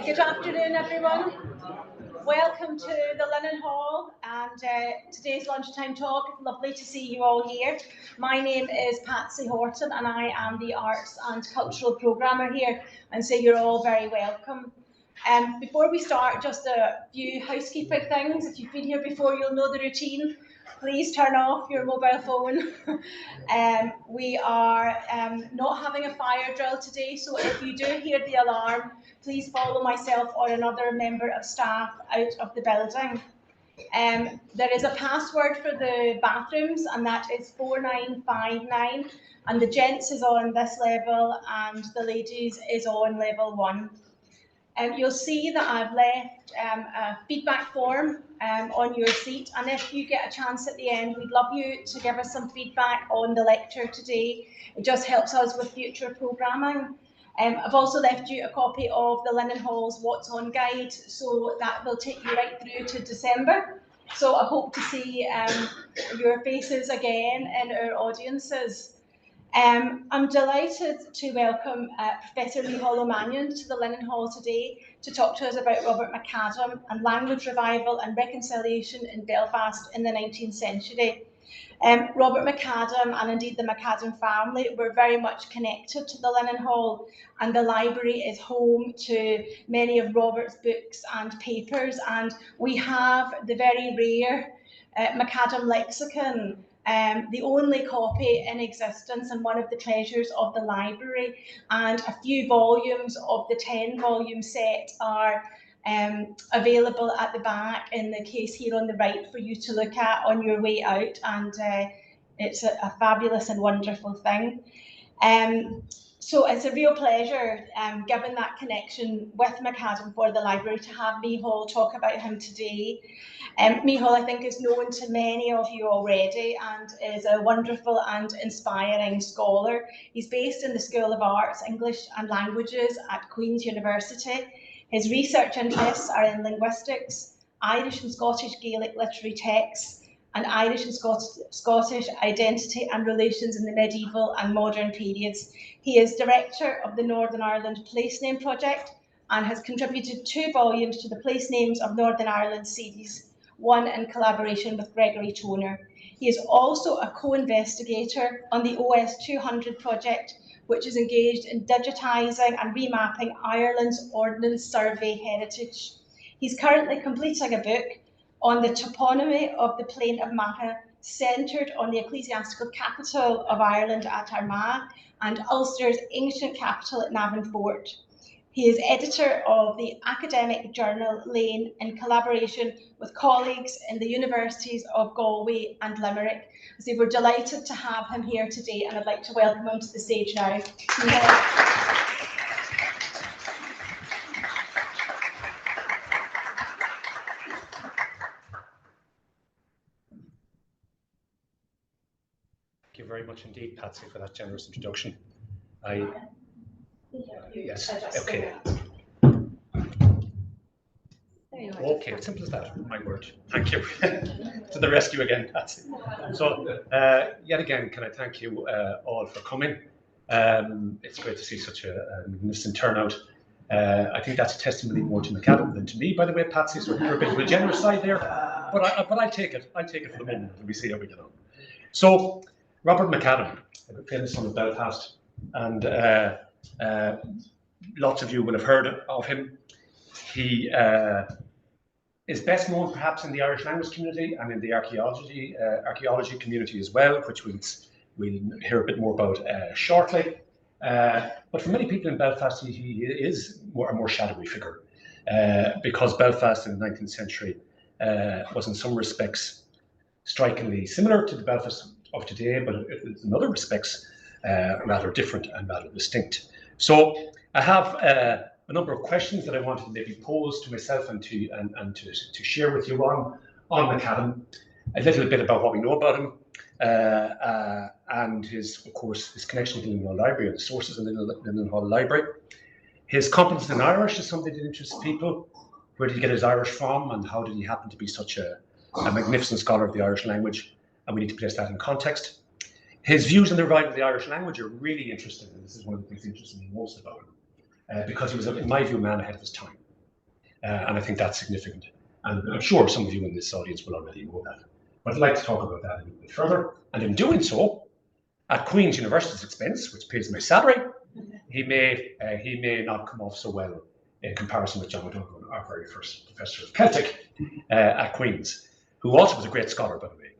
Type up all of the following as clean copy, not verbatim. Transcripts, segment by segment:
Good afternoon, everyone. Welcome to the Linen Hall and today's lunchtime talk. It's lovely to see you all here. My name is Patsy Horton and I am the Arts and Cultural Programmer here, and so you're all very welcome. Before we start, just a few housekeeping things. If you've been here before, you'll know the routine. Please turn off your mobile phone. We are not having a fire drill today, so if you do hear the alarm, please follow myself or another member of staff out of the building. There is a password for the bathrooms, and that is 4959, and the gents is on this level and the ladies is on level 1. You'll see that I've left a feedback form on your seat, and if you get a chance at the end, we'd love you to give us some feedback on the lecture today. It just helps us with future programming. I've also left you a copy of the Linen Hall's What's On guide, so that will take you right through to December. So I hope to see your faces again in our audiences. I'm delighted to welcome Professor Míchéal Ó Mainnín to the Linen Hall today to talk to us about Robert MacAdam and language revival and reconciliation in Belfast in the 19th century. Robert MacAdam and indeed the MacAdam family were very much connected to the Linen Hall, and the library is home to many of Robert's books and papers, and we have the very rare MacAdam Lexicon, the only copy in existence and one of the treasures of the library, and a few volumes of the 10-volume set are available at the back in the case here on the right for you to look at on your way out, and it's a fabulous and wonderful thing. So it's a real pleasure, given that connection with MacAdam for the library, to have Míchéal talk about him today. Míchéal, I think, is known to many of you already and is a wonderful and inspiring scholar. He's based in the School of Arts, English and Languages at Queen's University. His research interests are in linguistics, Irish and Scottish Gaelic literary texts, and Irish and Scottish identity and relations in the medieval and modern periods. He is director of the Northern Ireland Place Name Project and has contributed 2 volumes to the Place Names of Northern Ireland series, one in collaboration with Gregory Toner. He is also a co-investigator on the OS 200 project, which is engaged in digitizing and remapping Ireland's Ordnance survey heritage. He's currently completing a book on the toponymy of the plain of Macha, centred on the ecclesiastical capital of Ireland at Armagh and Ulster's ancient capital at Navan Fort. He is editor of the academic journal Léann in collaboration with colleagues in the universities of Galway and Limerick. So we're delighted to have him here today, and I'd like to welcome him to the stage now. Thank you very much indeed, Patsy, for that generous introduction. Yes, okay. Okay, simple as that, my word. Thank you. To the rescue again, Patsy. So, yet again, can I thank you all for coming. It's great to see such a magnificent turnout. I think that's a testimony more to MacAdam than to me, by the way, Patsy, so you're a bit of a generous side there. But I take it for the moment, and we see how we get on. So, Robert MacAdam, a famous son of Belfast, and lots of you will have heard of him. He is best known perhaps in the Irish language community and in the archaeology community as well, which we'll hear a bit more about shortly. But for many people in Belfast, he is a more shadowy figure, because Belfast in the 19th century was in some respects strikingly similar to the Belfast of today, but in other respects rather different and rather distinct. So I have a number of questions that I wanted to maybe pose to myself and to share with you on MacAdam, a little bit about what we know about him, and of course, his connection to the Linen Hall Library and the sources in the Linen Hall Library. His competence in Irish is something that interests people. Where did he get his Irish from, and how did he happen to be such a magnificent scholar of the Irish language? And we need to place that in context. His views on the revival of the Irish language are really interesting, and this is one of the things that interests me most about him, because he was, in my view, a man ahead of his time. and I think that's significant. And I'm sure some of you in this audience will already know that. But I'd like to talk about that a little bit further. And in doing so, at Queen's University's expense, which pays my salary, he may not come off so well in comparison with John O'Donovan, our very first professor of Celtic at Queen's, who also was a great scholar, by the way.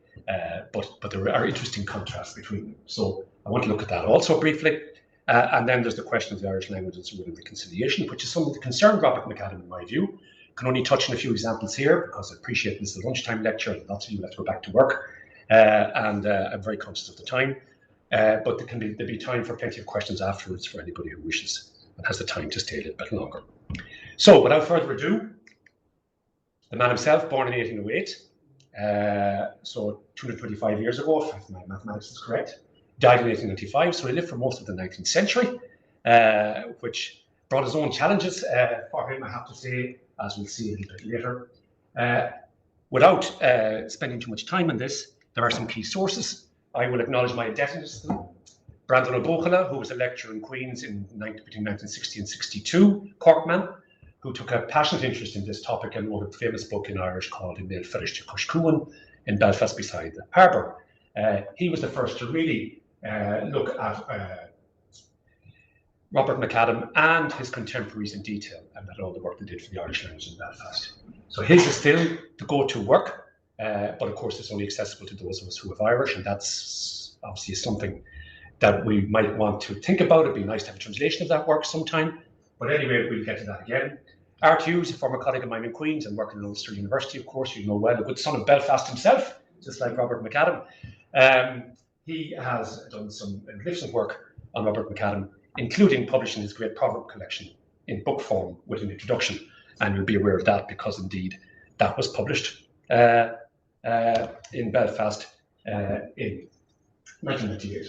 But there are interesting contrasts between them. So I want to look at that also briefly. And then there's the question of the Irish language and rule and reconciliation, which is something that concerned Robert MacAdam, in my view. Can only touch on a few examples here because I appreciate this is a lunchtime lecture and lots of you have to go back to work. And I'm very conscious of the time. But there'll be time for plenty of questions afterwards for anybody who wishes and has the time to stay a little bit longer. So without further ado, the man himself, born in 1808, so 225 years ago, if my mathematics is correct, died in 1895, so he lived for most of the 19th century, which brought his own challenges for him, I have to say, as we'll see a little bit later. Without spending too much time on this, there are some key sources. I will acknowledge my indebtedness to them. Brandon O'Bochela, who was a lecturer in Queen's between 1960 and 62, Corkman, who took a passionate interest in this topic and wrote a famous book in Irish called In Mail Fetish to Cushcooan in Belfast beside the harbour. He was the first to really look at Robert MacAdam and his contemporaries in detail, and that all the work they did for the Irish language in Belfast. So his is still the go-to work, but of course it's only accessible to those of us who have Irish, and that's obviously something that we might want to think about. It'd be nice to have a translation of that work sometime, but anyway, we'll get to that again. Art Hughes, a former colleague of mine in Queen's and working in Ulster University, of course, you know well, a good son of Belfast himself, just like Robert MacAdam. He has done some magnificent work on Robert MacAdam, including publishing his great proverb collection in book form with an introduction. And you'll be aware of that because indeed that was published in Belfast in 1998.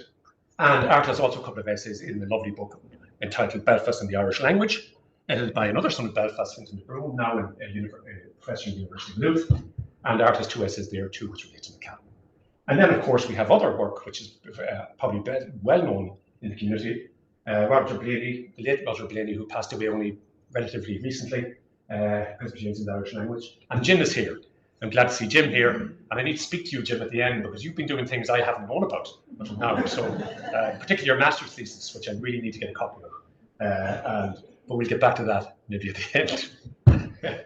And Art has also a couple of essays in the lovely book entitled Belfast and the Irish Language, edited by another son of Belfast, Fintan de Broom, now a professor in the University of Louth. And Art has two essays there too, which relate to MacAdam. And then, of course, we have other work, which is probably well known in the community. Roger Blaney, the late Roger Blaney, who passed away only relatively recently, Presbyterians in the Irish language. And Jim is here. I'm glad to see Jim here. And I need to speak to you, Jim, at the end, because you've been doing things I haven't known about until now. So, particularly your master's thesis, which I really need to get a copy of. But we'll get back to that maybe at the end.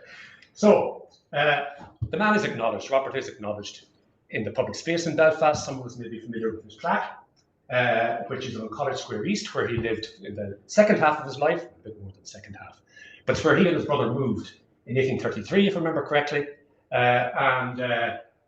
So, the man is acknowledged, Robert is acknowledged in the public space in Belfast. Some of us may be familiar with his track, which is on College Square East, where he lived in the second half of his life, a bit more than the second half. But it's where he and his brother moved in 1833, if I remember correctly. And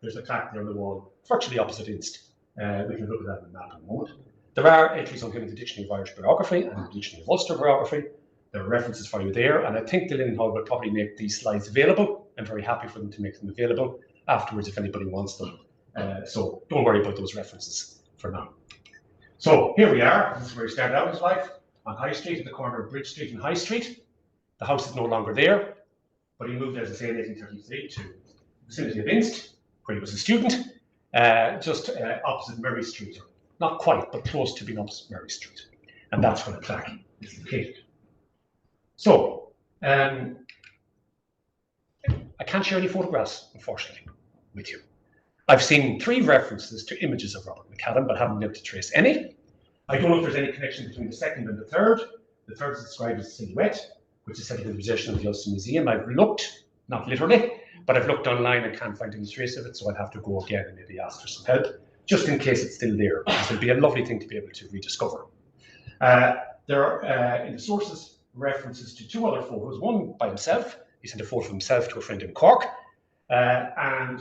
there's a plaque there on the wall, virtually opposite Inst. We can look at that in the map in a moment. There are entries on him in the Dictionary of Irish Biography and the Dictionary of Ulster Biography. There are references for you there, and I think the Linen Hall will probably make these slides available. I'm very happy for them to make them available afterwards if anybody wants them. So don't worry about those references for now. So here we are. This is where he started out his life, on High Street, at the corner of Bridge Street and High Street. The house is no longer there, but he moved, as I say, in 1833 to the vicinity of Inst, where he was a student, just opposite Murray Street. Not quite, but close to being opposite Murray Street. And that's where the plaque is located. So, I can't share any photographs, unfortunately, with you. I've seen 3 references to images of Robert MacAdam, but haven't been able to trace any. I don't know if there's any connection between the second and the third. The third is described as a silhouette, which is said to be in the possession of the Ulster Museum. I've looked, not literally, but I've looked online and can't find any trace of it, so I'll have to go again and maybe ask for some help, just in case it's still there, because it'll be a lovely thing to be able to rediscover. There are, in the sources, references to 2 other photos, one by himself. He sent a photo of himself to a friend in Cork, and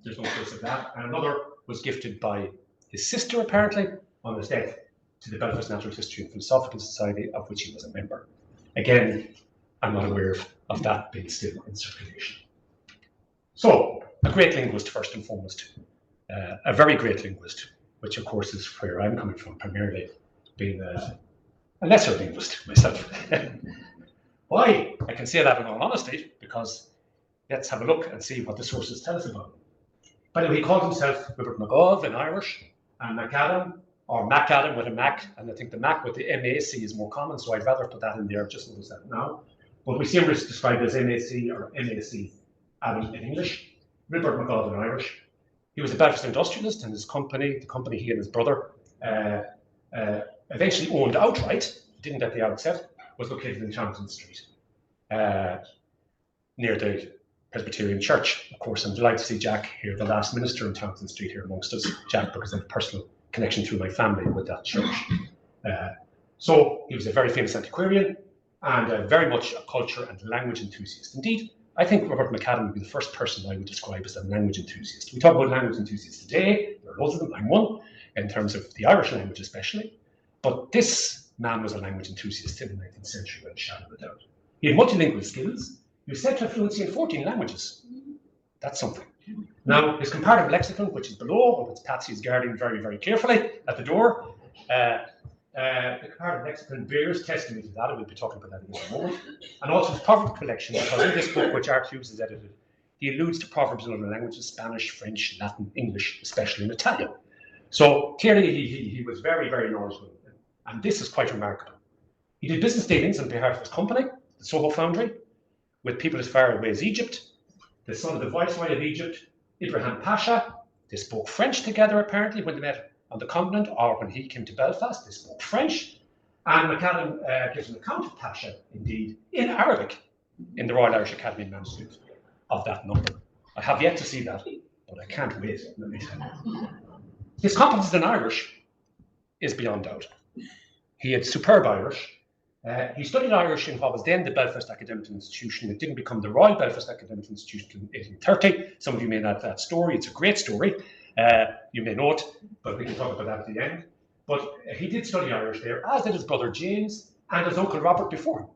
there's no trace of that. And another was gifted by his sister, apparently, on his death, to the Belfast Natural History and Philosophical Society, of which he was a member. Again, I'm not aware of that being still in circulation. So, a great linguist, first and foremost. A very great linguist, which of course is where I'm coming from, primarily being a lesser linguist myself. Why? I can say that in all honesty, because let's have a look and see what the sources tell us about him. By the way, he called himself Robert MacAdam in Irish, and MacAdam, or MacAdam with a Mac, and I think the Mac with the MAC is more common, so I'd rather put that in there, just notice that now. but we see him described as MAC or MAC in English, Robert MacAdam in Irish. He was a Belfast industrialist, and his company, the company he and his brother eventually owned outright, didn't at the outset, was located in Townsend Street, near the Presbyterian Church. Of course, I'm delighted to see Jack here, the last minister in Townsend Street here amongst us, Jack, because I have a personal connection through my family with that church. So he was a very famous antiquarian and very much a culture and language enthusiast. Indeed, I think Robert MacAdam would be the first person I would describe as a language enthusiast. We talk about language enthusiasts today, there are loads of them, I'm one, in terms of the Irish language especially, but this man was a language enthusiast in the 19th century, without a shadow of a doubt. He had multilingual skills. He was said to have fluency in 14 languages. That's something. Now, his comparative lexicon, which is below, which Patsy is guarding very, very carefully at the door, the comparative lexicon bears testimony to that, and we'll be talking about that in a moment. And also his proverb collection, because in this book, which Art Hughes has edited, he alludes to proverbs in other languages, Spanish, French, Latin, English, especially in Italian. So clearly he was very, very knowledgeable, and this is quite remarkable. He did business dealings on behalf of his company, the Soho Foundry, with people as far away as Egypt. The son of the Viceroy of Egypt, Ibrahim Pasha. They spoke French together apparently when they met on the continent, or when he came to Belfast, they spoke French. And MacAdam gives an account of Pasha, indeed, in Arabic, in the Royal Irish Academy manuscript of that number. I have yet to see that, but I can't wait, let me tell you. His competence in Irish is beyond doubt. He had superb Irish. He studied Irish in what was then the Belfast Academic Institution. It didn't become the Royal Belfast Academic Institution in 1830. Some of you may know that story. It's a great story. You may know it, but we can talk about that at the end. But he did study Irish there, as did his brother James and his uncle Robert before him.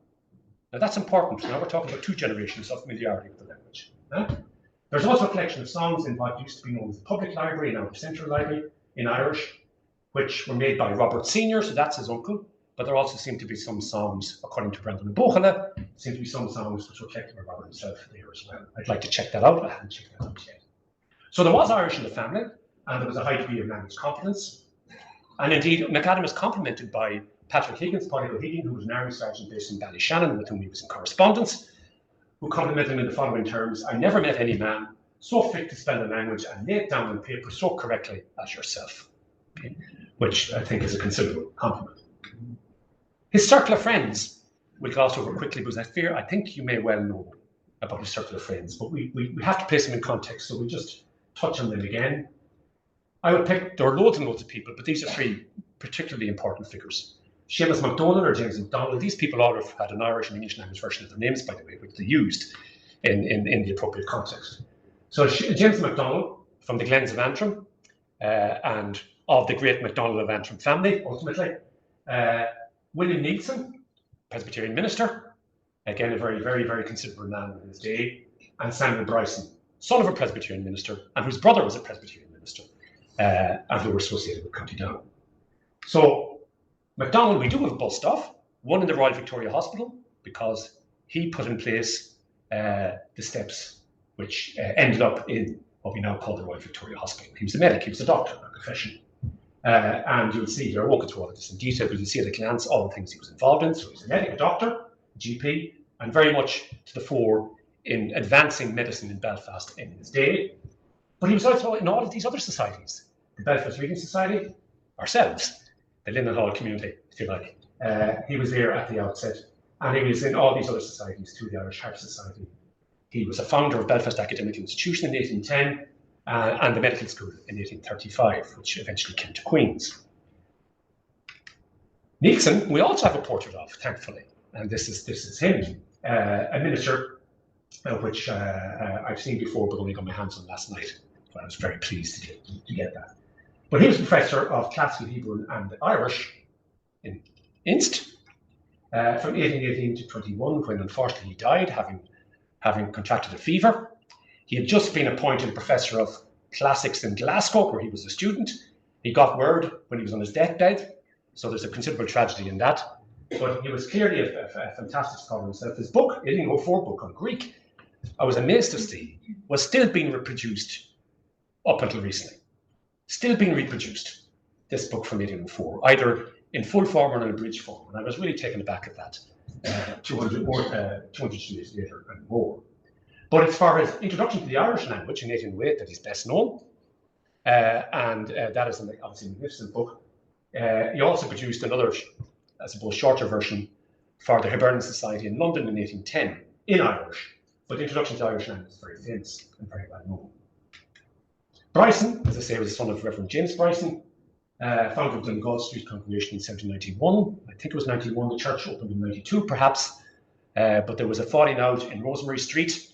Now that's important. Now we're talking about two generations of familiarity with the language. There's also a collection of songs in what used to be known as the Public Library, now the Central Library in Irish, which were made by Robert Sr., so that's his uncle. But there also seem to be some songs, according to Brendan O'Bochela, seem to be some songs which were collected by Robert himself there as well. I'd like to check that out. I haven't checked that out yet. So there was Irish in the family, and there was a high degree of language competence. And indeed, MacAdam is complimented by Patrick Higgins, Paddy O'Higgins, who was an army sergeant based in Ballyshannon, with whom he was in correspondence, who complimented him in the following terms: "I never met any man so fit to spell the language and lay it down on paper so correctly as yourself," okay, which I think is a considerable compliment. His circle of friends, we'll gloss over quickly because I think you may well know about his circle of friends, but we have to place them in context, so we'll just touch on them again. I would pick, there are loads and loads of people, but these are three particularly important figures. Seamus MacDonald or James MacDonald, these people all have had an Irish and English language version of their names, by the way, which they used in the appropriate context. So James MacDonald from the Glens of Antrim, and of the great MacDonald of Antrim family, ultimately. William Neilson, Presbyterian minister, again a very, very, very considerable man in his day, and Samuel Bryson, son of a Presbyterian minister, and whose brother was a Presbyterian minister, and who were associated with County Down. So MacDonald, we do have a bust of, one in the Royal Victoria Hospital, because he put in place the steps which ended up in what we now call the Royal Victoria Hospital. He was a medic, he was a doctor by profession. And you'll see here, I won't go through all of this in detail, but you'll see at a glance all the things he was involved in. So he's a medic, a doctor, a GP, and very much to the fore in advancing medicine in Belfast in his day. But he was also in all of these other societies, the Belfast Reading Society, ourselves, the Linden Hall community, if you like. He was there at the outset, and he was in all these other societies too, the Irish Heart Society. He was a founder of Belfast Academic Institution in 1810, and the medical school in 1835, which eventually came to Queen's. Neilson, we also have a portrait of, thankfully, and this is him, a miniature, which I've seen before, but only got my hands on last night. So I was very pleased to get that. But he was professor of Classical Hebrew and Irish in Inst from 1818 to 21, when unfortunately he died, having contracted a fever. He had just been appointed professor of classics in Glasgow, where he was a student. He got word when he was on his deathbed, so there's a considerable tragedy in that. But he was clearly a fantastic scholar himself. His book, 1804 book on Greek, I was amazed to see, was still being reproduced up until recently. Still being reproduced, this book from 1804, either in full form or in abridged form. And I was really taken aback at that. 200 years later and more. But as far as Introduction to the Irish Language in 1808, that is best known, and that is obviously a magnificent book. He also produced another, I suppose, shorter version for the Hibernian Society in London in 1810 in Irish. But the Introduction to the Irish Language is very famous and very well known. Bryson, as I say, was the son of Reverend James Bryson, founder of the Dungal Street congregation in 1791. I think it was 91, the church opened in 92 perhaps, but there was a falling out in Rosemary Street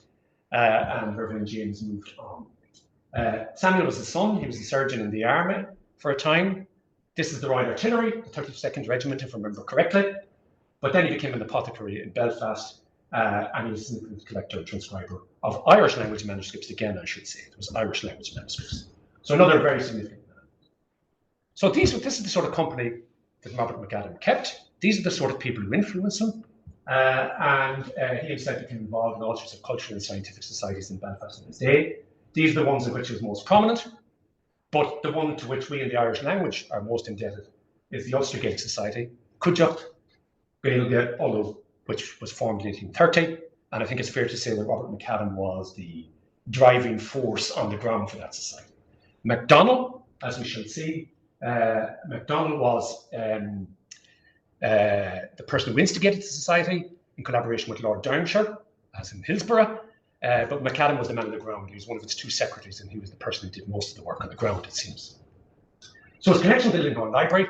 and Reverend James moved on. Samuel was his son. He was a surgeon in the army for a time. This is the Royal Artillery, the 32nd Regiment, if I remember correctly. But then he became an apothecary in Belfast, and he was a significant collector and transcriber of Irish language manuscripts. Again, I should say, it was Irish language manuscripts. So another very significant man. So this is the sort of company that Robert MacAdam kept. These are the sort of people who influenced him. And he himself became involved in all sorts of cultural and scientific societies in Belfast in his day. These are the ones in which he was most prominent. But the one to which we in the Irish language are most indebted is the Ulster Gaelic Society, Cúideach Gaeilge Ullu, which was formed in 1830. And I think it's fair to say that Robert MacAdam was the driving force on the ground for that society. MacDonald, as we shall see, MacDonald was the person who instigated the society in collaboration with Lord Downshire, as in Hillsborough. But MacAdam was the man on the ground. He was one of its two secretaries, and he was the person who did most of the work on the ground, it seems. So his connection to the Lincoln Library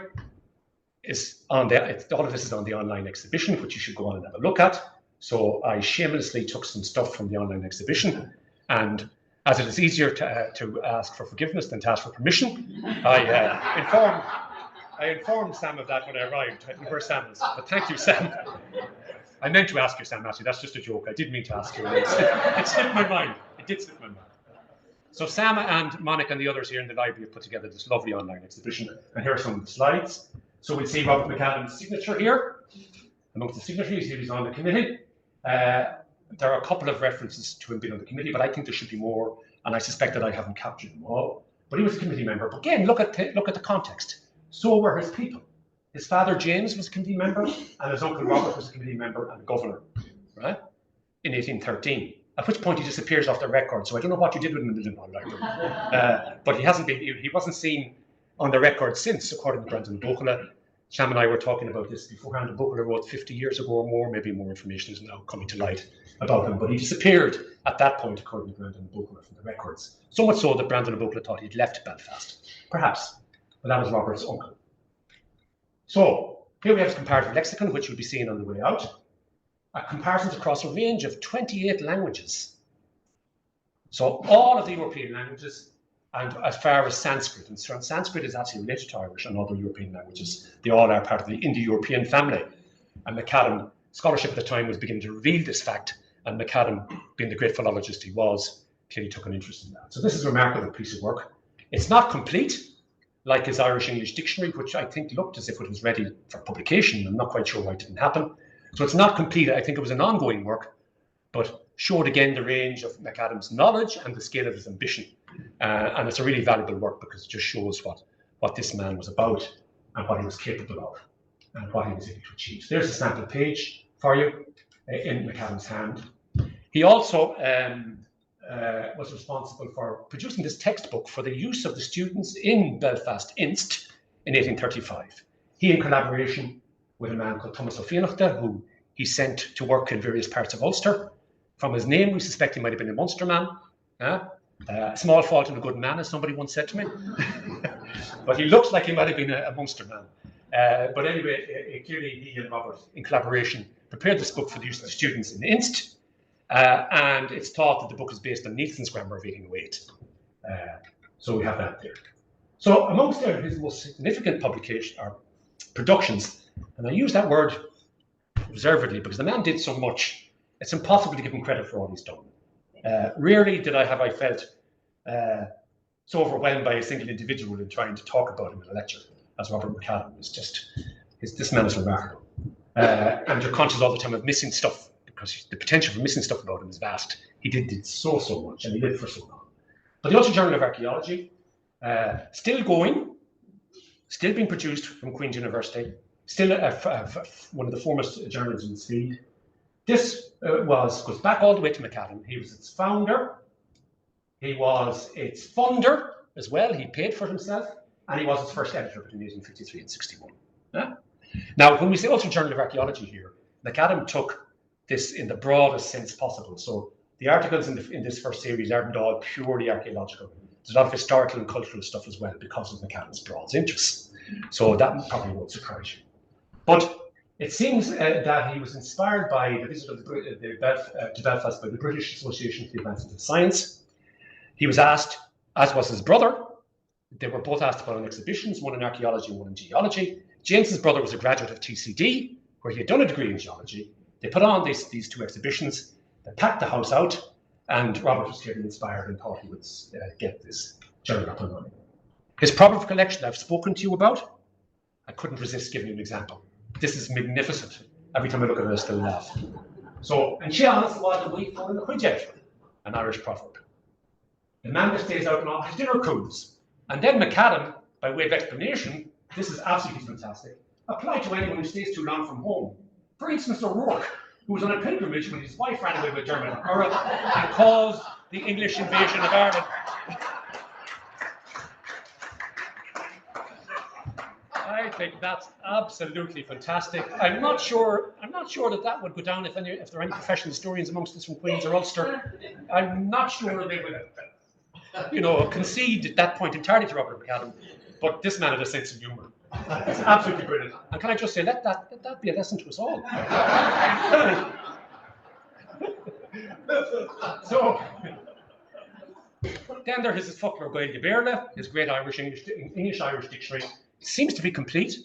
is on there. All of this is on the online exhibition, which you should go on and have a look at. So I shamelessly took some stuff from the online exhibition, and as it is easier to ask for forgiveness than to ask for permission, I informed Sam of that when I arrived. I think where Sam is, but thank you, Sam. I meant to ask you, Sam, actually. That's just a joke. I didn't mean to ask you. It slipped my mind. It did slip my mind. So Sam and Monica and the others here in the library have put together this lovely online exhibition. And here are some of the slides. So we'll see Robert MacAdam's signature here. Amongst the signatories, he was on the committee. There are a couple of references to him being on the committee, but I think there should be more. And I suspect that I haven't captured them all. But he was a committee member. But again, look at the context. So were his people. His father, James, was a committee member, and his uncle, Robert, was a committee member and a governor, right, in 1813, at which point he disappears off the record. So I don't know what you did with him in the Lincoln Library. But he wasn't seen on the record since, according to Brendan Bócula. Sam and I were talking about this beforehand. Bócula wrote 50 years ago or more, maybe more information is now coming to light about him. But he disappeared at that point, according to Brendan Bócula, from the records. So much so that Brendan Bócula thought he'd left Belfast, perhaps. But that was Robert's uncle. So here we have a comparative lexicon, which you'll be seeing on the way out. Comparisons across a range of 28 languages. So all of the European languages, and as far as Sanskrit, and Sanskrit is actually related to Irish and other European languages. They all are part of the Indo-European family. And MacAdam, scholarship at the time was beginning to reveal this fact, and MacAdam, being the great philologist he was, clearly took an interest in that. So this is a remarkable piece of work. It's not complete, like his Irish-English dictionary, which I think looked as if it was ready for publication. I'm not quite sure why it didn't happen. So it's not complete. I think it was an ongoing work, but showed again the range of MacAdam's knowledge and the scale of his ambition. And it's a really valuable work because it just shows what this man was about and what he was capable of and what he was able to achieve. So there's a sample page for you in MacAdam's hand. He also was responsible for producing this textbook for the use of the students in Belfast Inst in 1835. He, in collaboration with a man called Thomas O'Fianachta, who he sent to work in various parts of Ulster. From his name, we suspect he might have been a Munster man. A small fault in a good man, as somebody once said to me. But he looks like he might have been a Munster man. But anyway, clearly he and Robert, in collaboration, prepared this book for the use of the students in Inst. And it's thought that the book is based on Nielsen's grammar of 1808. So we have that there. So amongst his most significant publication or productions, and I use that word reservedly because the man did so much, it's impossible to give him credit for all he's done. Rarely did I felt so overwhelmed by a single individual in trying to talk about him in a lecture as Robert MacAdam. This man is remarkable. And you're conscious all the time of missing stuff, because the potential for missing stuff about him is vast. He did so much, and he lived for so long. But the Ulster Journal of Archaeology, still going, still being produced from Queen's University, still one of the foremost journals in this field. This goes back all the way to MacAdam. He was its founder. He was its funder as well. He paid for it himself, and he was its first editor between 1853 and 61. Yeah? Now, when we say Ulster Journal of Archaeology here, MacAdam took this in the broadest sense possible. So the articles in this first series aren't all purely archaeological. There's a lot of historical and cultural stuff as well because of MacAdam's broad interests. So that probably won't surprise you. But it seems that he was inspired by the visit of to Belfast by the British Association for the Advancement of Science. He was asked, as was his brother, they were both asked to put on exhibitions, one in archaeology and one in geology. James's brother was a graduate of TCD, where he had done a degree in geology. They put on these two exhibitions, they packed the house out, and Robert was clearly inspired and thought he would get this journal up and running. His proper collection I've spoken to you about, I couldn't resist giving you an example. This is magnificent. Every time I look at it, I still laugh. So, and Sean's was a week for the Huijet, an Irish proverb. The man that stays out on all his dinner cruise. And then MacAdam, by way of explanation, this is absolutely fantastic, applied to anyone who stays too long from home. For instance, O'Rourke, who was on a pilgrimage when his wife ran away with Dermot and caused the English invasion of Ireland. I think that's absolutely fantastic. I'm not sure that would go down if there are any professional historians amongst us from Queen's or Ulster. I'm not sure they would, concede at that point entirely to Robert MacAdam. But this man had a sense of humour. It's absolutely brilliant. And can I just say, let that be a lesson to us all. So, then there is his Folklore Gaelic Bearla, his great English-Irish dictionary. It seems to be complete.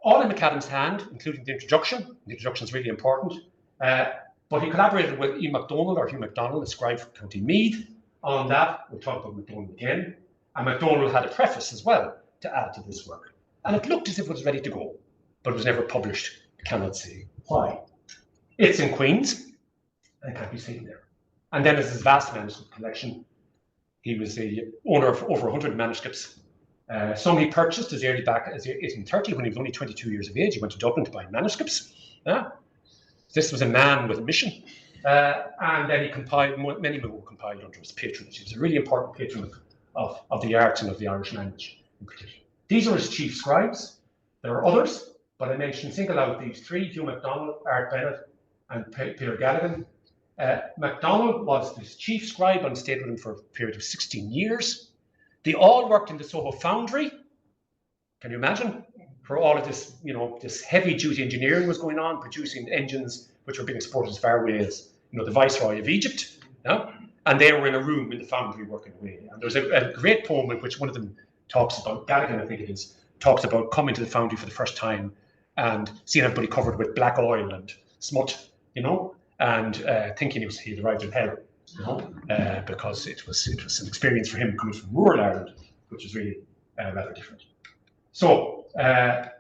All in MacAdam's hand, including the introduction. The introduction is really important. But he collaborated with Hugh MacDonald, a scribe from County Meath, on that. We'll talk about MacDonald again. And MacDonald had a preface as well to add to this work. And it looked as if it was ready to go, but it was never published. I cannot say why. It's in Queen's and can't be seen there. And then there's his vast manuscript collection. He was the owner of over 100 manuscripts. Some he purchased as early back as 1830 when he was only 22 years of age. He went to Dublin to buy manuscripts. This was a man with a mission. And then he compiled, many more compiled under his patronage. He was a really important patron of the arts and of the Irish language in particular. These are his chief scribes. There are others, but I mentioned single out these three: Hugh MacDonald, Art Bennett, and Peter Galligan. MacDonald was his chief scribe and stayed with him for a period of 16 years. They all worked in the Soho foundry. Can you imagine? For all of this, this heavy-duty engineering was going on, producing engines which were being exported as far away as, the Viceroy of Egypt. Yeah? And they were in a room in the foundry working away. And there's a great poem in which one of them talks about, Galligan I think it is, talks about coming to the foundry for the first time and seeing everybody covered with black oil and smut, and thinking he'd arrived in hell, because it was an experience for him coming from rural Ireland, which was really rather different. So, the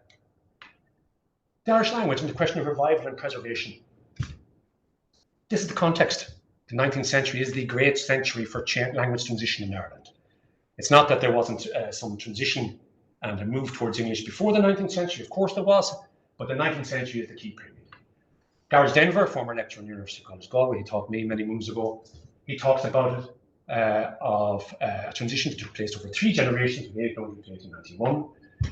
Irish language and the question of revival and preservation. This is the context. The 19th century is the great century for language transition in Ireland. It's not that there wasn't some transition and a move towards English before the 19th century. Of course there was, but the 19th century is the key period. Gareth Denver, former lecturer in the University College Galway, he taught me many moons ago. He talks about it, of a transition that took place over 3 generations from 1800 to 1891,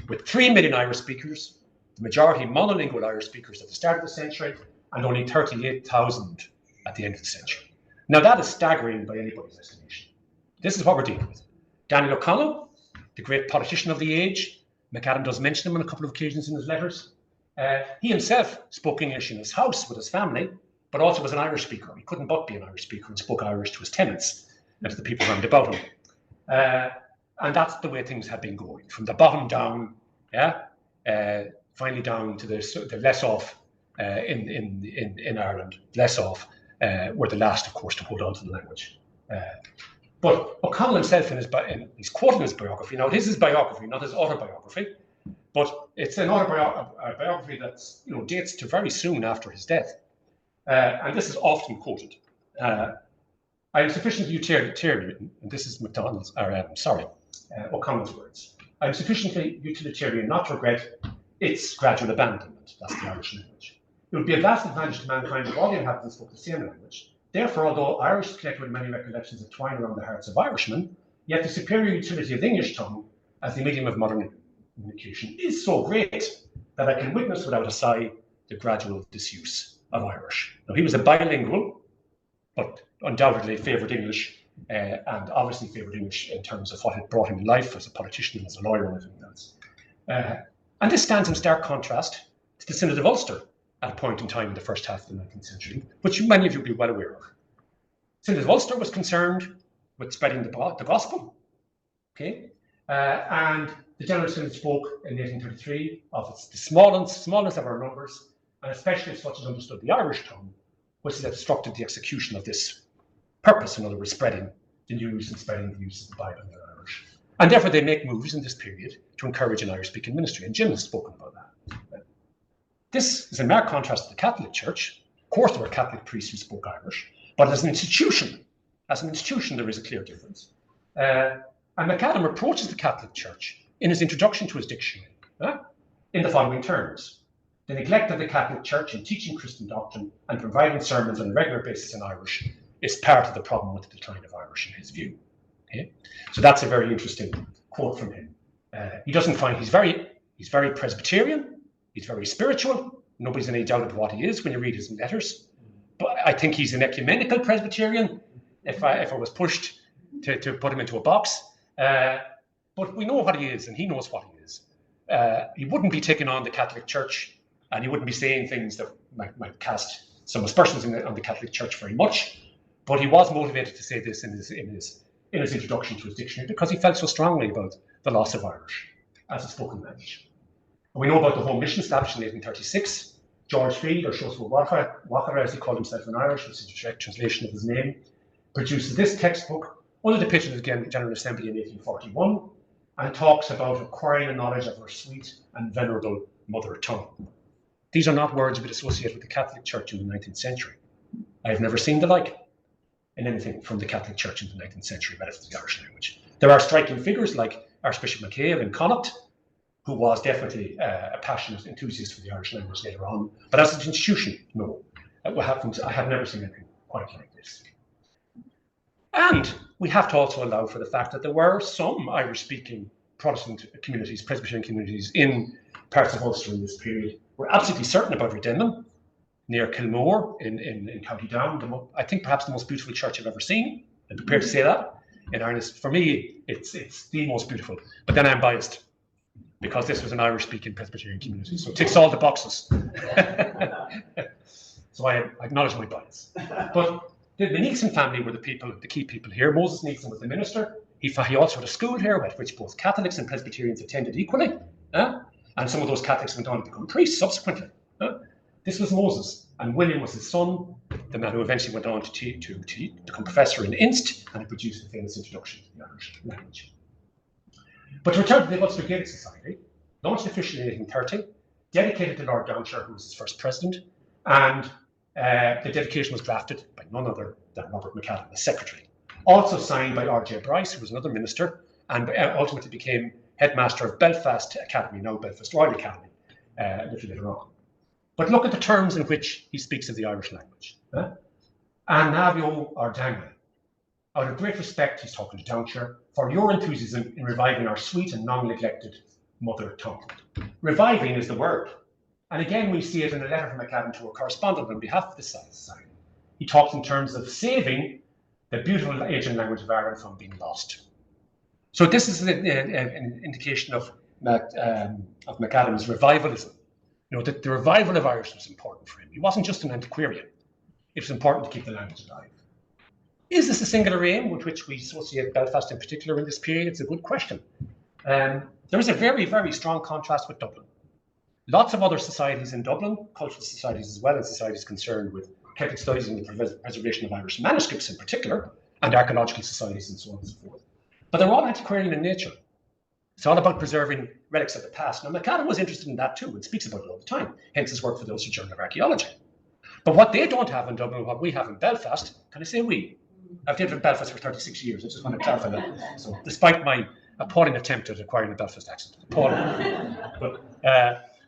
with 3 million Irish speakers, the majority monolingual Irish speakers at the start of the century, and only 38,000 at the end of the century. Now that is staggering by anybody's estimation. This is what we're dealing with. Daniel O'Connell, the great politician of the age, MacAdam does mention him on a couple of occasions in his letters. He himself spoke English in his house with his family, but also was an Irish speaker. He couldn't but be an Irish speaker and spoke Irish to his tenants and to the people around about him. And that's the way things have been going, from the bottom down, finally down to the less off in Ireland, less off, were the last, of course, to hold on to the language. But O'Connell himself, he's quoting his biography. Now, it is his biography, not his autobiography, but it's an autobiography that dates to very soon after his death. And this is often quoted. I am sufficiently utilitarian, and this is O'Connell's words. I am sufficiently utilitarian not to regret its gradual abandonment. That's the Irish language. It would be a vast advantage to mankind if all the inhabitants spoke the same language. Therefore, although Irish is connected with many recollections that twine around the hearts of Irishmen, yet the superior utility of the English tongue as the medium of modern communication is so great that I can witness without a sigh the gradual disuse of Irish. Now, he was a bilingual, but undoubtedly favoured English, and obviously favoured English in terms of what had brought him in life as a politician, as a lawyer, and everything else. And this stands in stark contrast to the Synod of Ulster at a point in time in the first half of the 19th century, which many of you will be well aware of. Synod of Ulster was concerned with spreading the gospel, okay? And the General Synod spoke in 1833 of the smallness of our numbers, and especially if such as understood the Irish tongue, which had obstructed the execution of this purpose, in other words, spreading the news and spreading the use of the Bible in Irish. And therefore they make moves in this period to encourage an Irish-speaking ministry, and Jim has spoken about that. This is in marked contrast to the Catholic Church. Of course, there were Catholic priests who spoke Irish, but as an institution, there is a clear difference. And MacAdam approaches the Catholic Church in his introduction to his dictionary in the following terms: the neglect of the Catholic Church in teaching Christian doctrine and providing sermons on a regular basis in Irish is part of the problem with the decline of Irish in his view. Okay? So that's a very interesting quote from him. He doesn't find he's very Presbyterian. He's very spiritual. Nobody's in any doubt of what he is when you read his letters. But I think he's an ecumenical Presbyterian, if I was pushed to put him into a box. But we know what he is, and he knows what he is. He wouldn't be taking on the Catholic Church, and he wouldn't be saying things that might cast some aspersions on the Catholic Church very much. But he was motivated to say this in his introduction to his dictionary because he felt so strongly about the loss of Irish as a spoken language. And we know about the Home Mission established in 1836. George Field, or Shosua Wakara, as he called himself in Irish, which is a direct translation of his name, produces this textbook under the patronage of the General Assembly in 1841, and talks about acquiring a knowledge of our sweet and venerable mother tongue. These are not words we'd associate with the Catholic Church in the 19th century. I have never seen the like in anything from the Catholic Church in the 19th century relative to the Irish language. There are striking figures like Archbishop Míchéal in Connacht, who was definitely a passionate enthusiast for the Irish language later on. But as an institution, no. What happens, I have never seen anything quite like this. And we have to also allow for the fact that there were some Irish-speaking Protestant communities, Presbyterian communities in parts of Ulster in this period. We're absolutely certain about Redemnon, near Kilmore in County Down. I think perhaps the most beautiful church I've ever seen. I'm prepared to say that. In earnest, for me, it's the most beautiful. But then I'm biased, because this was an Irish-speaking Presbyterian community, so it ticks all the boxes. So I acknowledge my bias. But the Neilson family were the key people here. Moses Neilson was the minister. He also had a school here at which both Catholics and Presbyterians attended equally. And some of those Catholics went on to become priests subsequently. This was Moses, and William was his son, the man who eventually went on to become professor in Inst, and he produced the famous introduction to the Irish language. But to return to the Ulster Gaelic Society, launched officially in 1830, dedicated to Lord Downshire, who was its first president, and the dedication was drafted by none other than Robert MacAdam, the secretary. Also signed by R.J. Bryce, who was another minister, and ultimately became headmaster of Belfast Academy, now Belfast Royal Academy, a little later on. But look at the terms in which he speaks of the Irish language. Anavio Ardanga. Out of great respect, he's talking to Downshire, for your enthusiasm in reviving our sweet and long-neglected mother tongue. Reviving is the word. And again, we see it in a letter from MacAdam to a correspondent on behalf of the society. He talks in terms of saving the beautiful ancient language of Ireland from being lost. So this is an indication of MacAdam's revivalism. You know, that the revival of Irish was important for him. He wasn't just an antiquarian. It was important to keep the language alive. Is this a singular aim with which we associate Belfast in particular in this period? It's a good question. There is a very, very strong contrast with Dublin. Lots of other societies in Dublin, cultural societies as well, and societies concerned with Celtic studies and the preservation of Irish manuscripts in particular, and archaeological societies and so on and so forth. But they're all antiquarian in nature. It's all about preserving relics of the past. Now, MacAdam was interested in that too and speaks about it all the time, hence his work for the Ulster Journal of Archaeology. But what they don't have in Dublin, what we have in Belfast, can I say we? I've lived in Belfast for 36 years, I just want to clarify that. So despite my appalling attempt at acquiring a Belfast accent, appalling. But,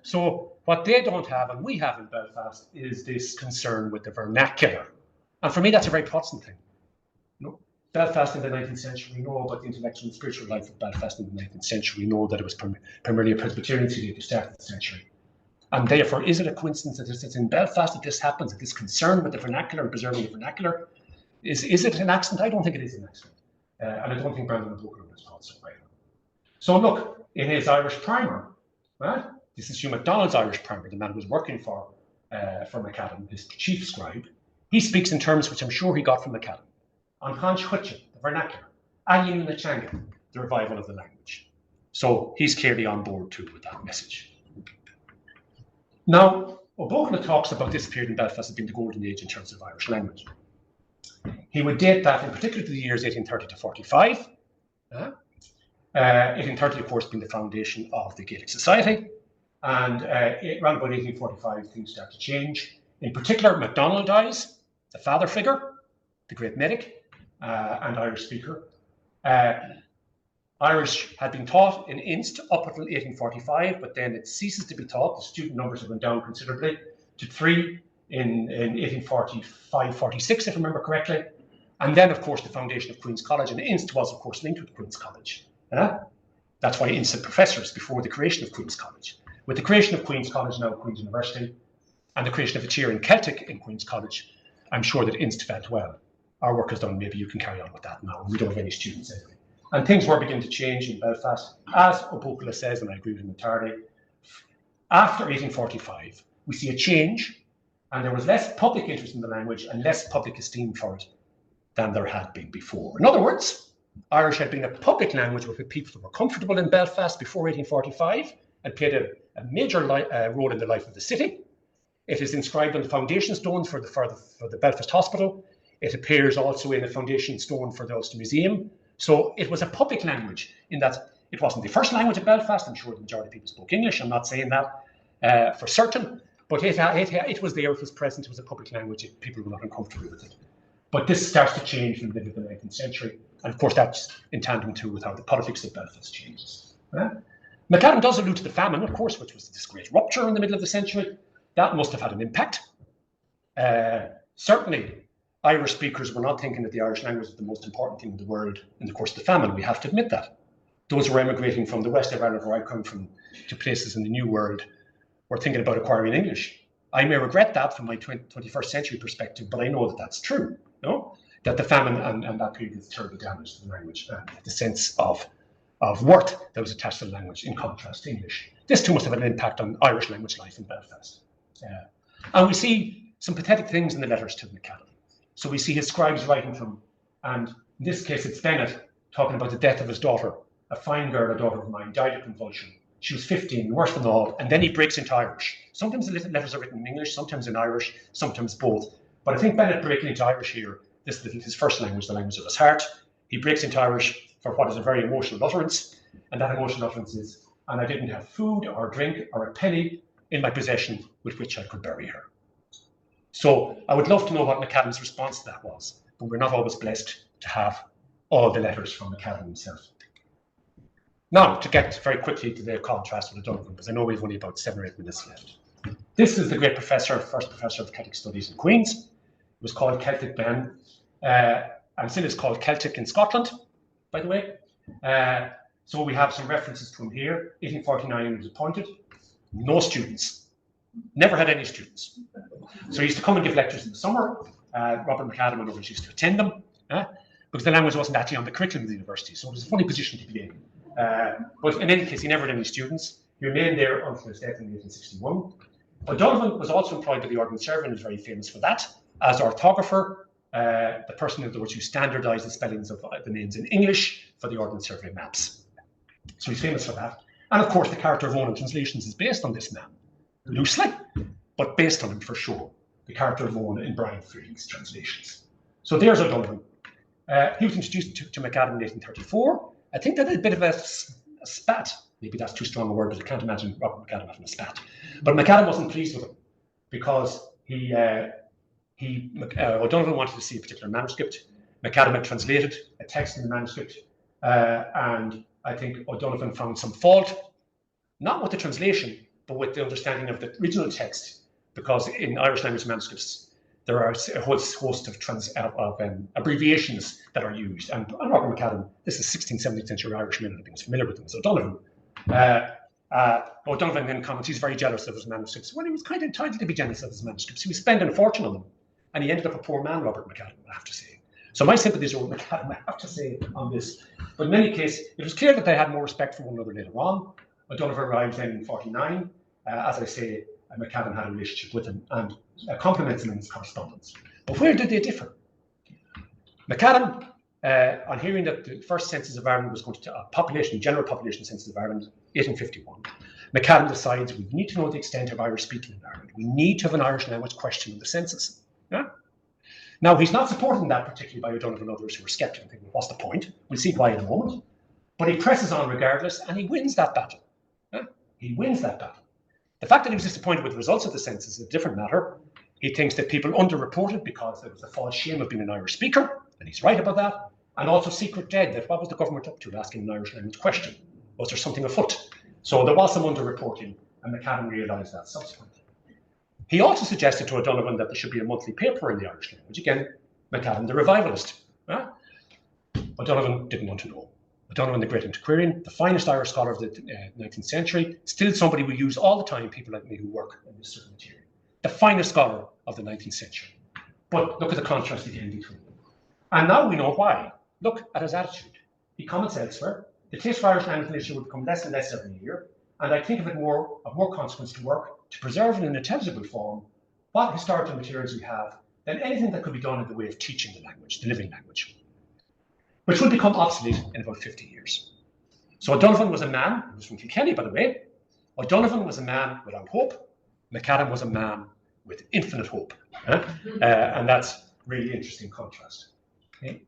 So what they don't have, and we have in Belfast, is this concern with the vernacular. And for me, that's a very Protestant thing. Belfast in the 19th century, we know about the intellectual and spiritual life of Belfast in the 19th century. We know that it was primarily a Presbyterian city at the start of the century. And therefore, is it a coincidence that it's in Belfast that this happens, that this concern with the vernacular and preserving the vernacular? Is it an accident? I don't think it is an accident. And I don't think Brandon O'Brien has thought so either. So look, in his Irish primer, right? This is Hugh MacDonald's Irish primer, the man who was working for MacAdam, his chief scribe. He speaks in terms which I'm sure he got from MacAdam. On Conch Huitchin, the vernacular. Ayin Nachanga, the revival of the language. So he's clearly on board too with that message. Now, O'Brien talks about this period in Belfast as being the golden age in terms of Irish language. He would date that in particular to the years 1830 to 45. 1830, of course, being the foundation of the Gaelic Society. And around about 1845, things start to change. In particular, MacDonald dies, the father figure, the great medic, and Irish speaker. Irish had been taught in Inst up until 1845, but then it ceases to be taught. The student numbers have gone down considerably to 3 in 1845-46, if I remember correctly. And then, of course, the foundation of Queen's College, and Inst was, of course, linked with Queen's College. That's why Inst had professors before the creation of Queen's College. With the creation of Queen's College, now Queen's University, and the creation of a chair in Celtic in Queen's College, I'm sure that Inst felt, well, our work is done, maybe you can carry on with that now. We don't have any students anyway. And things were beginning to change in Belfast, as O'Brien says, and I agree with him entirely. After 1845, we see a change, and there was less public interest in the language and less public esteem for it than there had been before. In other words, Irish had been a public language with people who were comfortable in Belfast before 1845 and played a major role in the life of the city. It is inscribed on the foundation stone for the Belfast Hospital. It appears also in a foundation stone for the Ulster Museum. So it was a public language in that it wasn't the first language of Belfast. I'm sure the majority of people spoke English. I'm not saying that for certain, but it was there, it was present, it was a public language. People were not uncomfortable with it. But this starts to change in the middle of the 19th century. And of course, that's in tandem too with how the politics of Belfast changes. MacAdam does allude to the famine, of course, which was this great rupture in the middle of the century. That must have had an impact. Certainly, Irish speakers were not thinking that the Irish language was the most important thing in the world in the course of the famine. We have to admit that. Those who were emigrating from the west of Ireland, where I come from, to places in the New World, were thinking about acquiring English. I may regret that from my 21st century perspective, but I know that that's true. That the famine and that period did terrible damage to the language and the sense of worth that was attached to the language in contrast to English. This too must have had an impact on Irish language life in Belfast. And we see some pathetic things in the letters to MacAdam. So we see his scribes writing to him, and in this case it's Bennett talking about the death of his daughter, a fine girl, a daughter of mine, died of convulsion. She was 15, worse than all, and then he breaks into Irish. Sometimes the letters are written in English, sometimes in Irish, sometimes both. But I think Bennett breaking into Irish here, this is his first language, the language of his heart. He breaks into Irish for what is a very emotional utterance, and that emotional utterance is, and I didn't have food or drink or a penny in my possession with which I could bury her. So I would love to know what MacAdam's response to that was, but we're not always blessed to have all the letters from MacAdam himself. Now, to get very quickly to the contrast with O'Donovan, because I know we've only about 7 or 8 minutes left. This is the great professor, first professor of Celtic Studies in Queen's. It was called Celtic then, and still is called Celtic in Scotland, by the way. So we have some references to him here. 1849 he was appointed, no students, never had any students. So he used to come and give lectures in the summer. Robert MacAdam and others used to attend them, because the language wasn't actually on the curriculum of the university, so it was a funny position to be in. But in any case, he never had any students. He remained there until his death in 1861. O'Donovan was also employed by the Ordnance Survey and is very famous for that, as orthographer, the person, in other words, who standardised the spellings of the names in English for the Ordnance Survey maps. So he's famous for that. And of course, the character of Owen in translations is based on this man, loosely, but based on him for sure. The character of Owen in Brian Free's translations. So there's O'Donovan. He was introduced to MacAdam in 1834. I think that a bit of a spat. Maybe that's too strong a word, but I can't imagine Robert MacAdam having a spat. But MacAdam wasn't pleased with him because O'Donovan wanted to see a particular manuscript. MacAdam had translated a text in the manuscript, and I think O'Donovan found some fault, not with the translation, but with the understanding of the original text, because in Irish language manuscripts, there are a whole host of abbreviations that are used. And Robert MacAdam, this is 16th, 17th century Irishman, and I think he's familiar with them. So O'Donovan then comments he's very jealous of his manuscripts. Well, he was kind of entitled to be jealous of his manuscripts. He was spending a fortune on them. And he ended up a poor man, Robert MacAdam, I have to say. So my sympathies are with MacAdam, I have to say, on this. But in any case, it was clear that they had more respect for one another later on. O'Donovan arrived then in 49. As I say, MacAdam had a relationship with him and compliments him in his correspondence. But where did they differ? MacAdam, on hearing that the first census of Ireland was going to general population census of Ireland, 1851, MacAdam decides we need to know the extent of Irish speaking in Ireland. We need to have an Irish language question in the census. Yeah? Now, he's not supported in that particularly by O'Donovan and others who are sceptical, thinking, what's the point? We'll see why in a moment. But he presses on regardless, and he wins that battle. Yeah? He wins that battle. The fact that he was disappointed with the results of the census is a different matter. He thinks that people underreported because there was a false shame of being an Irish speaker, and he's right about that. And also secret dead, that what was the government up to asking an Irish language question? Was there something afoot? So there was some underreporting, and MacAdam realised that subsequently. He also suggested to O'Donovan that there should be a monthly paper in the Irish language. Again, MacAdam, the revivalist. O'Donovan didn't want to know. O'Donovan, the great antiquarian, the finest Irish scholar of the 19th century, still somebody we use all the time, people like me who work in this sort of material. The finest scholar of the 19th century. But look at the contrast again between them. And now we know why. Look at his attitude. He comments elsewhere. The taste for Irish language literature will become less and less every year, and I think of it of more consequence to work to preserve in an intelligible form what historical materials we have than anything that could be done in the way of teaching the language, the living language, which will become obsolete in about 50 years. So O'Donovan was a man, he was from Kilkenny, by the way. O'Donovan was a man without hope. MacAdam was a man with infinite hope. And that's really interesting contrast. Okay?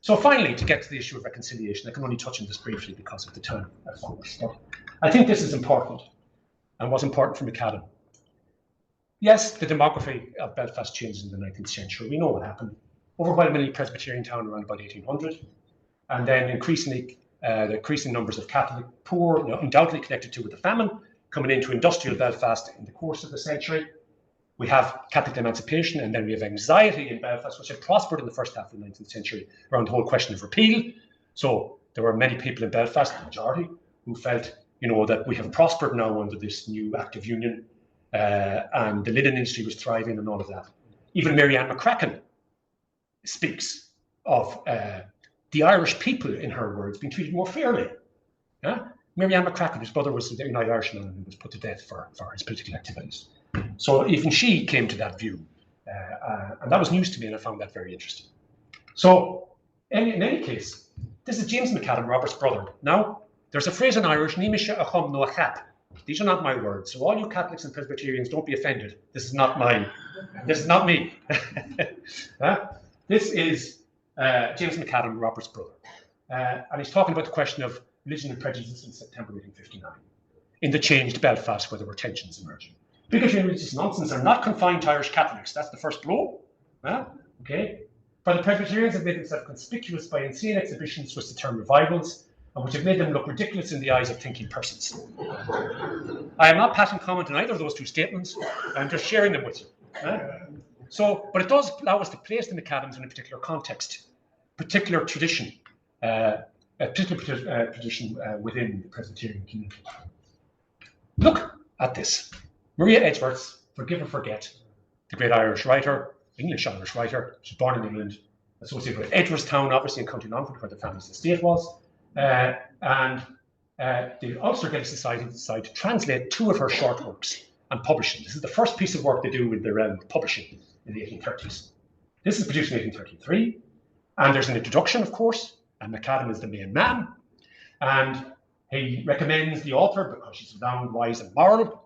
So finally, to get to the issue of reconciliation, I can only touch on this briefly because of the time, of course. But I think this is important and was important for MacAdam. Yes, the demography of Belfast changed in the 19th century. We know what happened. Overwhelmingly Presbyterian town around about 1800, and then increasingly the increasing numbers of Catholic poor, undoubtedly connected with the famine, coming into industrial Belfast in the course of the century. We have Catholic emancipation, and then we have anxiety in Belfast, which had prospered in the first half of the 19th century around the whole question of repeal. So there were many people in Belfast, the majority, who felt, that we have prospered now under this new Act of Union, and the linen industry was thriving and all of that. Even Marianne McCracken speaks of the Irish people, in her words, being treated more fairly. Yeah? Marianne McCracken, whose brother was the United Irishman and was put to death for his political activities. So even she came to that view, and that was news to me, and I found that very interesting. So in any case, this is James MacAdam, Robert's brother. Now, there's a phrase in Irish, Ní Macha a chum nó a chap. These are not my words, so all you Catholics and Presbyterians, don't be offended. This is not mine. This is not me. This is James MacAdam, Robert's brother. And he's talking about the question of religion and prejudice in September 1859, in the changed Belfast where there were tensions emerging. Bigotry and religious nonsense are not confined to Irish Catholics. That's the first blow. Okay. For the Presbyterians have made themselves conspicuous by insane exhibitions which the term revivals, and which have made them look ridiculous in the eyes of thinking persons. I am not passing comment on either of those two statements. I'm just sharing them with you. But it does allow us to place the MacAdams in a particular context, particular tradition, a particular tradition within the Presbyterian community. Look at this. Maria Edgeworth, forgive or forget, the great Irish writer, English-Irish writer. She was born in England, associated with Edgeworthstown, obviously in County Navan Fort, where the family's estate was. And the Ulster Gaelic Society decided to translate two of her short works and publish them. This is the first piece of work they do in the realm of publishing in the 1830s. This is produced in 1833, and there's an introduction, of course, and MacAdam is the main man, and he recommends the author because she's renowned, wise, and moral.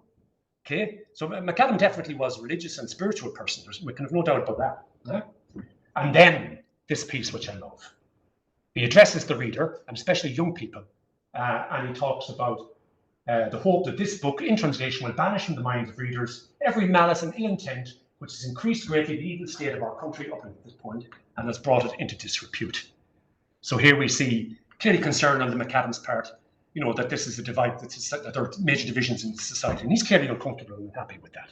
Okay, so MacAdam definitely was a religious and spiritual person. We can have no doubt about that. Yeah? And then this piece, which I love. He addresses the reader, and especially young people, and he talks about the hope that this book, in translation, will banish from the minds of readers every malice and ill intent which has increased greatly the evil state of our country up until this point and has brought it into disrepute. So here we see clearly concern on the MacAdam's part, you know, that this is a divide, that there are major divisions in society. And he's clearly uncomfortable and unhappy with that.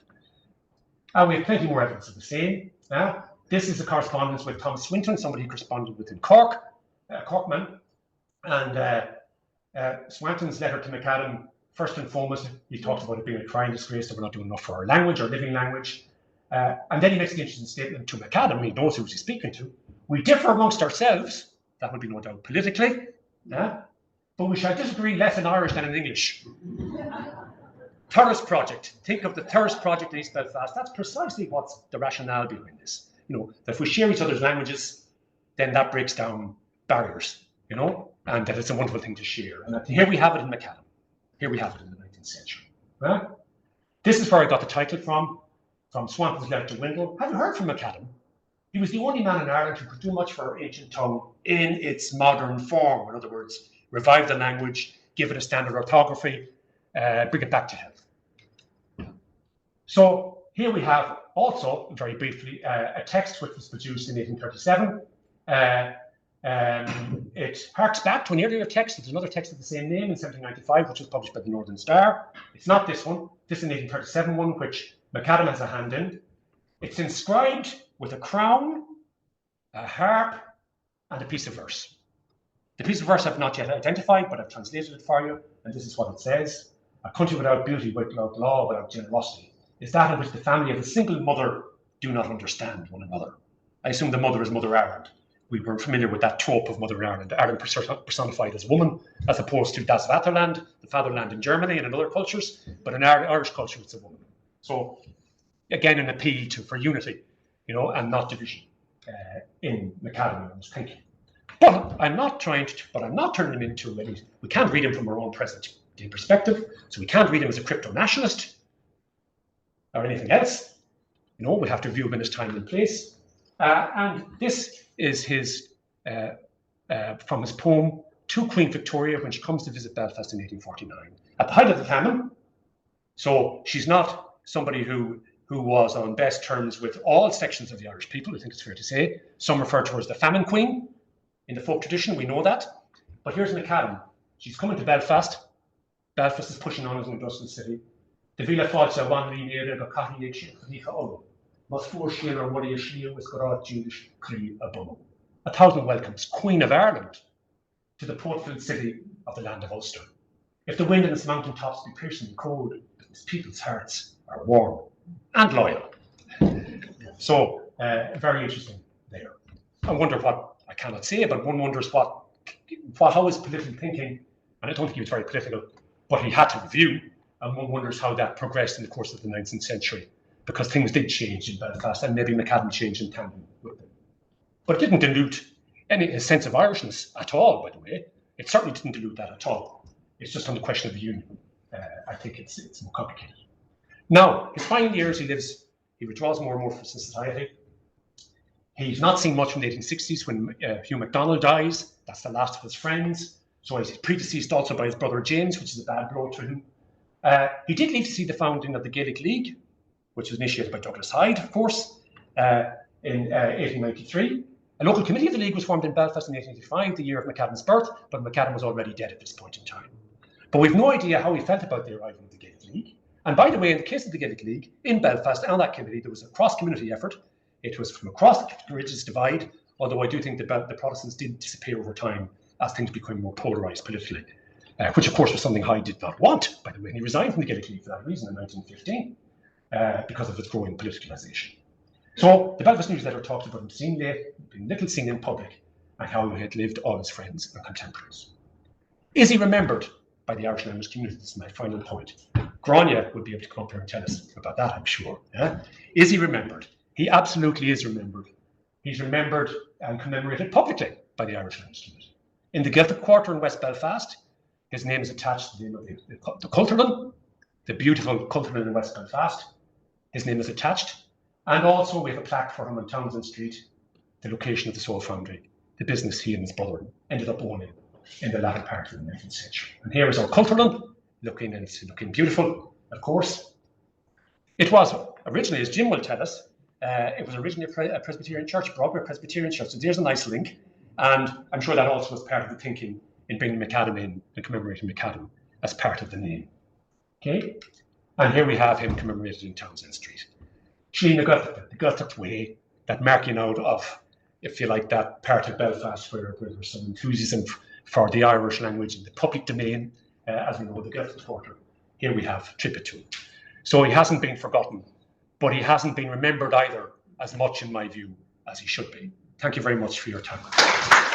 We have plenty more evidence of the same. This is a correspondence with Thomas Swinton, somebody he corresponded with in Cork, Corkman. And Swinton's letter to MacAdam, first and foremost, he talks about it being a crying disgrace that we're not doing enough for our language, our living language. And then he makes the interesting statement to MacAdam, he knows who he's speaking to. We differ amongst ourselves, that would be no doubt politically, but we shall disagree less in Irish than in English. Thurles Project, think of the Thurles Project in East Belfast. That's precisely what's the rationale behind this. You know, that if we share each other's languages, then that breaks down barriers, you know, and that it's a wonderful thing to share. And here we have it in MacAdam. Here we have it in the 19th century. This is where I got the title from Swanton's letter to Windle. Have you heard from MacAdam? He was the only man in Ireland who could do much for our ancient tongue in its modern form. In other words, revive the language, give it a standard orthography, bring it back to health. So here we have also, very briefly, a text which was produced in 1837. It harks back to an earlier text. There's another text of the same name in 1795, which was published by the Northern Star. It's not this one. This is an 1837 one, which MacAdam has a hand in. It's inscribed with a crown, a harp, and a piece of verse. The piece of verse I've not yet identified, but I've translated it for you, and this is what it says. A country without beauty, without law, without generosity, is that in which the family of a single mother do not understand one another. I assume the mother is Mother Ireland. We were familiar with that trope of Mother Ireland, Ireland personified as woman, as opposed to Das Vaterland, the fatherland in Germany and in other cultures, but in Irish culture it's a woman. So again, an appeal for unity, you know, and not division in MacAdam and his thinking. But I'm not turning him into we can't read him from our own present day perspective, so we can't read him as a crypto-nationalist or anything else. You know, we have to view him in his time and place. And this is his from his poem to Queen Victoria when she comes to visit Belfast in 1849, at the height of the famine. So she's not somebody who was on best terms with all sections of the Irish people, I think it's fair to say. Some refer to her as the famine queen in the folk tradition, we know that. But here's MacAdam. She's coming to Belfast. Belfast is pushing on as an industrial city. The Villa Falsa one linear go Catholic must force or what is she with Jewish Cree above. 1,000 welcomes, Queen of Ireland, to the port-filled city of the land of Ulster. If the wind in its mountain tops be piercingly cold, its people's hearts are warm and loyal. So very interesting there. I wonder what, I cannot say, but one wonders how his political thinking, and I don't think he was very political, but he had to review, and one wonders how that progressed in the course of the 19th century, because things did change in Belfast, and maybe MacAdam changed in tandem with them. But it didn't dilute any sense of Irishness at all, by the way. It certainly didn't dilute that at all. It's just on the question of the union. I think it's more complicated. Now, his final years, he withdraws more and more from society. He's not seen much from the 1860s when Hugh MacDonald dies. That's the last of his friends. So he's predeceased also by his brother James, which is a bad blow to him. He did live to see the founding of the Gaelic League, which was initiated by Douglas Hyde, of course, in 1893. A local committee of the League was formed in Belfast in 1885, the year of MacAdam's birth, but MacAdam was already dead at this point in time. But we've no idea how he felt about the arrival of the Gaelic League. And by the way, in the case of the Gaelic League, in Belfast, on that committee, there was a cross-community effort. It was from across the religious divide, although I do think the Protestants did disappear over time as things became more polarised politically, which of course was something Hyde did not want, by the way, and he resigned from the Gaelic League for that reason in 1915, because of its growing politicalisation. So the Belfast newsletter talks about him being little seen in public, and how he had lived all his friends and contemporaries. Is he remembered by the Irish language community? This is my final point. Grania would be able to come up here and tell us about that, I'm sure. Yeah? Is he remembered? He absolutely is remembered. He's remembered and commemorated publicly by the Irish language community. In the Gaelic Quarter in West Belfast, his name is attached to the name of the Cultureland, the beautiful Cultureland in West Belfast. His name is attached. And also we have a plaque for him on Townsend Street, the location of the Soul Foundry, the business he and his brother ended up owning in the latter part of the 19th century. And here is our Cultureland, looking beautiful, of course. It was originally, as Jim will tell us, it was originally a Presbyterian church, Broadway Presbyterian church. So there's a nice link. And I'm sure that also was part of the thinking in bringing MacAdam in and commemorating MacAdam as part of the name. Okay, and here we have him commemorated in Townsend Street. Sheena got the way, that marking out of, if you like, that part of Belfast where there's some enthusiasm for the Irish language in the public domain, as we know, the Gaelic Quarter. Here we have Trippitu. So he hasn't been forgotten, but he hasn't been remembered either as much, in my view, as he should be. Thank you very much for your time.